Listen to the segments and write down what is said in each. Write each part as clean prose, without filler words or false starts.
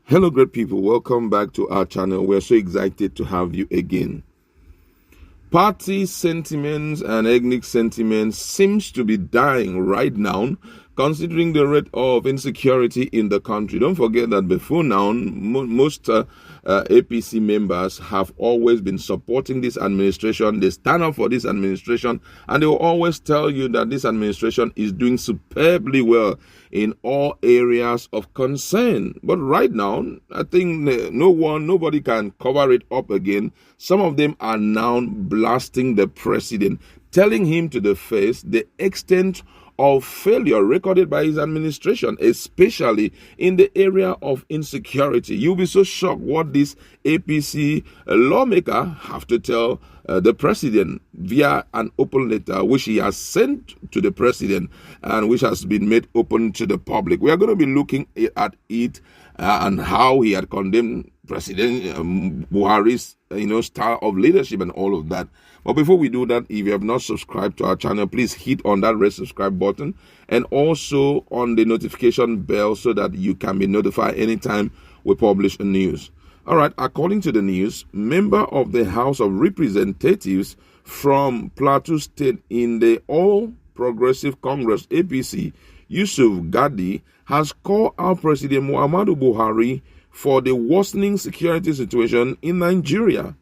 Hello, great people. Welcome back to our channel. We're so excited to have you again. Party sentiments and ethnic sentiments seems to be dying right now, considering the rate of insecurity in the country. Don't forget that before now, most APC members have always been supporting this administration. They stand up for this administration, and they will always tell you that this administration is doing superbly well in all areas of concern. But right now, I think nobody can cover it up again. Some of them are now blasting the president, telling him to the face the extent of failure recorded by his administration, especially in the area of insecurity. You'll be so shocked what this APC lawmaker have to tell the president via an open letter which he has sent to the president and which has been made open to the public. We are going to be looking at it and how he had condemned President Buhari's style of leadership and all of that. But before we do that, if you have not subscribed to our channel, please hit on that red subscribe button and also on the notification bell so that you can be notified anytime we publish a news. All right, according to the news, member of the House of Representatives from Plateau State in the All Progressive Congress APC, Yusuf Gagdi, has called out President Muhammadu Buhari for the worsening security situation in Nigeria.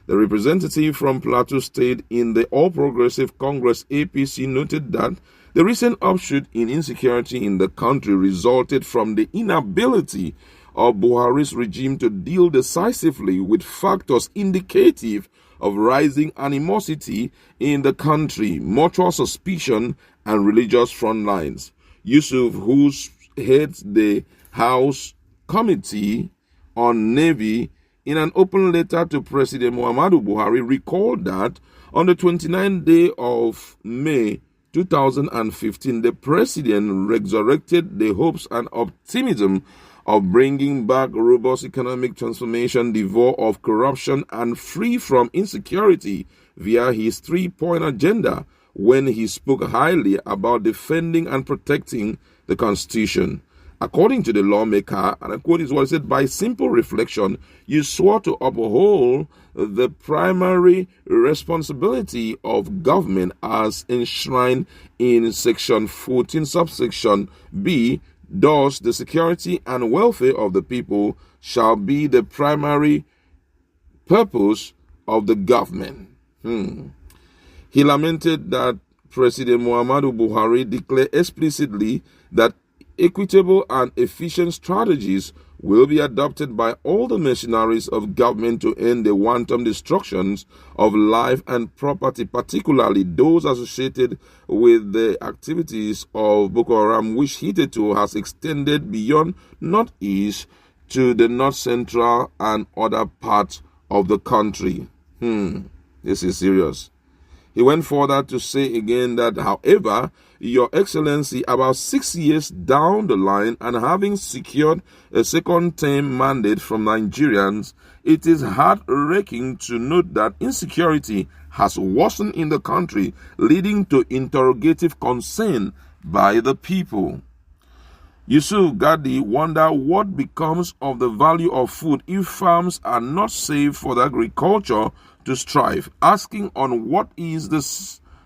The representative from Plateau State in the All Progressive Congress APC noted that the recent upshoot in insecurity in the country resulted from the inability of Buhari's regime to deal decisively with factors indicative of rising animosity in the country, mutual suspicion, and religious front lines. Yusuf, who heads the House Committee on Navy, in an open letter to President Muhammadu Buhari, recalled that on the 29th day of May 2015, the president resurrected the hopes and optimism of bringing back robust economic transformation devoid of corruption and free from insecurity via his three-point agenda when he spoke highly about defending and protecting the Constitution. According to the lawmaker, and I quote is what he said, by simple reflection, you swore to uphold the primary responsibility of government as enshrined in Section 14, subsection B, thus the security and welfare of the people shall be the primary purpose of the government. He lamented that President Muhammadu Buhari declared explicitly that equitable and efficient strategies will be adopted by all the mercenaries of government to end the wanton destructions of life and property, particularly those associated with the activities of Boko Haram, which hitherto has extended beyond northeast to the north central and other parts of the country. This is serious. He went further to say again that, however, Your Excellency, about 6 years down the line and having secured a second-term mandate from Nigerians, it is heart-wrenching to note that insecurity has worsened in the country, leading to interrogative concern by the people. Yusuf Gagdi wondered what becomes of the value of food if farms are not safe for the agriculture to strive, asking on what is the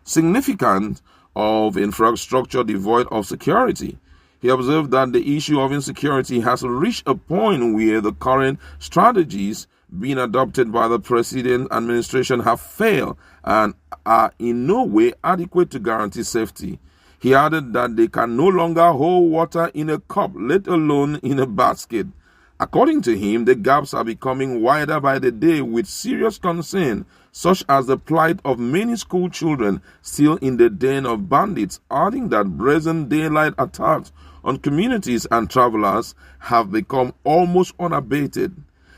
significance of infrastructure devoid of security. He observed that the issue of insecurity has reached a point where the current strategies being adopted by the president administration have failed and are in no way adequate to guarantee safety. He added that they can no longer hold water in a cup, let alone in a basket. According to him, the gaps are becoming wider by the day, with serious concern, such as the plight of many school children still in the den of bandits, adding that brazen daylight attacks on communities and travelers have become almost unabated.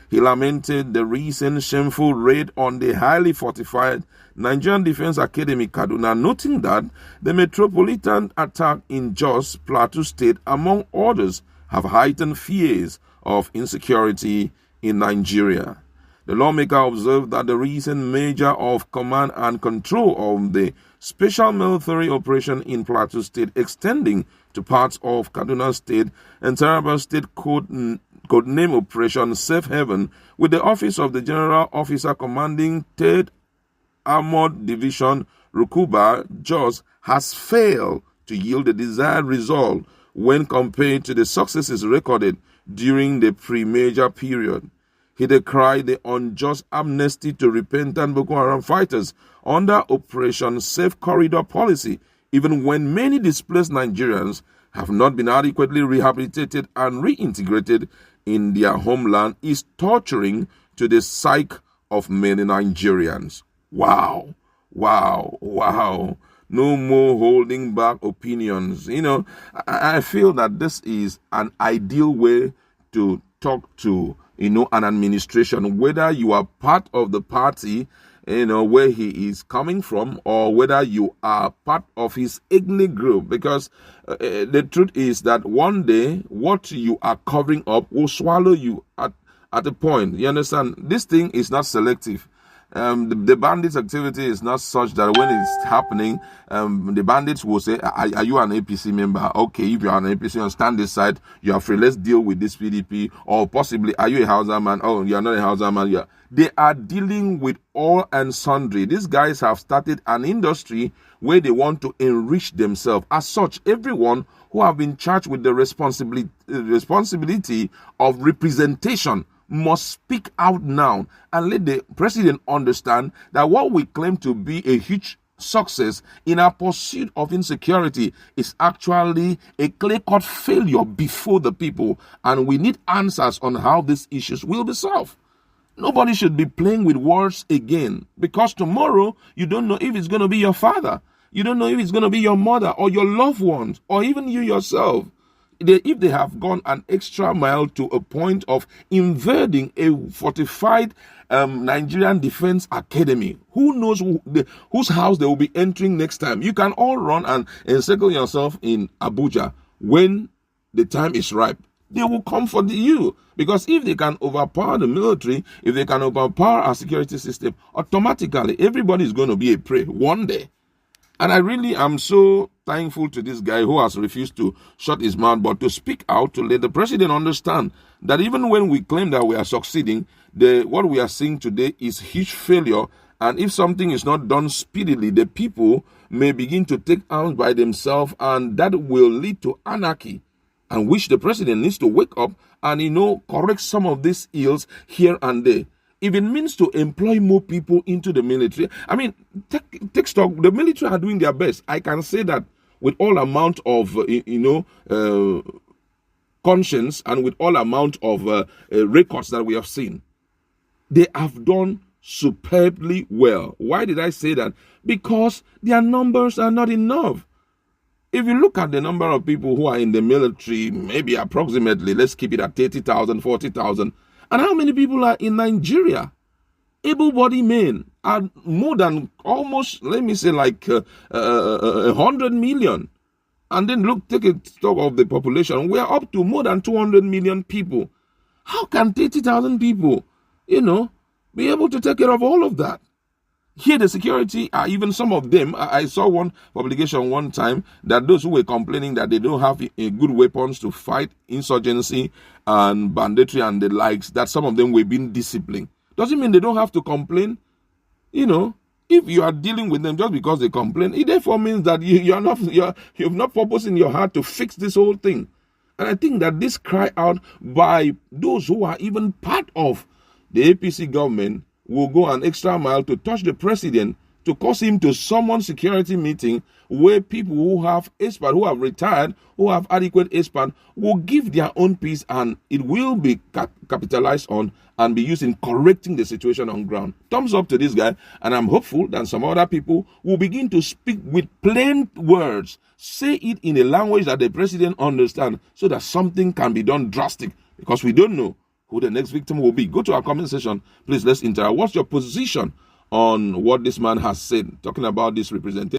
He lamented the recent shameful raid on the highly fortified Nigerian Defense Academy, Kaduna, noting that the metropolitan attack in Jos, Plateau State, among others, have heightened fears of insecurity in Nigeria. The lawmaker observed that the recent measure of command and control of the special military operation in Plateau State, extending to parts of Kaduna State and Taraba State, could codename Operation Safe Haven, with the Office of the General Officer Commanding 3rd Armored Division, Rukuba, Jos, has failed to yield the desired result when compared to the successes recorded during the pre-major period. He decried the unjust amnesty to repentant Boko Haram fighters under Operation Safe Corridor policy, even when many displaced Nigerians have not been adequately rehabilitated and reintegrated in their homeland, is torturing to the psyche of many Nigerians. Wow, wow, wow. No more holding back opinions. I feel that this is an ideal way to talk to, an administration, whether you are part of the party, where he is coming from, or whether you are part of his ethnic group. Because the truth is that one day, what you are covering up will swallow you at a point. You understand? This thing is not selective. The bandits' activity is not such that when it's happening, the bandits will say, are you an APC member? Okay, if you're an APC on stand this side, you are free. Let's deal with this PDP. Or possibly, are you a Hausa man? Oh, you're not a Hausa man. They are dealing with all and sundry. These guys have started an industry where they want to enrich themselves. As such, everyone who have been charged with the responsibility of representation must speak out now and let the president understand that what we claim to be a huge success in our pursuit of insecurity is actually a clear-cut failure before the people, and we need answers on how these issues will be solved. Nobody should be playing with words again, because tomorrow you don't know if it's going to be your father, you don't know if it's going to be your mother or your loved ones or even you yourself. If they have gone an extra mile to a point of invading a fortified Nigerian Defense Academy, who knows whose house they will be entering next time? You can all run and encircle yourself in Abuja. When the time is ripe, they will come for you. Because if they can overpower the military, if they can overpower our security system, automatically everybody is going to be a prey one day. And I really am so thankful to this guy who has refused to shut his mouth, but to speak out, to let the president understand that even when we claim that we are succeeding, what we are seeing today is huge failure. And if something is not done speedily, the people may begin to take arms by themselves, and that will lead to anarchy, and which the president needs to wake up and, correct some of these ills here and there. If it means to employ more people into the military, I mean, take stock. The military are doing their best. I can say that with all amount of, conscience and with all amount of records that we have seen. They have done superbly well. Why did I say that? Because their numbers are not enough. If you look at the number of people who are in the military, maybe approximately, let's keep it at 30,000, 40,000. And how many people are in Nigeria? Able-bodied men are more than almost, let me say, like 100 million. And then take a stock of the population. We are up to more than 200 million people. How can 30,000 people, be able to take care of all of that? Here, the security, even some of them, I saw one publication one time that those who were complaining that they don't have good weapons to fight insurgency and banditry and the likes, that some of them were being disciplined. Doesn't mean they don't have to complain. If you are dealing with them just because they complain, it therefore means that you have not purpose in your heart to fix this whole thing. And I think that this cry out by those who are even part of the APC government will go an extra mile to touch the president, to cause him to summon security meeting where people who have expert, who have retired, who have adequate expert, will give their own piece, and it will be capitalized on and be used in correcting the situation on ground. Thumbs up to this guy, and I'm hopeful that some other people will begin to speak with plain words, say it in a language that the president understands, so that something can be done drastic, because we don't know who the next victim will be. Go to our comment section. Please, let's interact. What's your position on what this man has said, talking about this representation?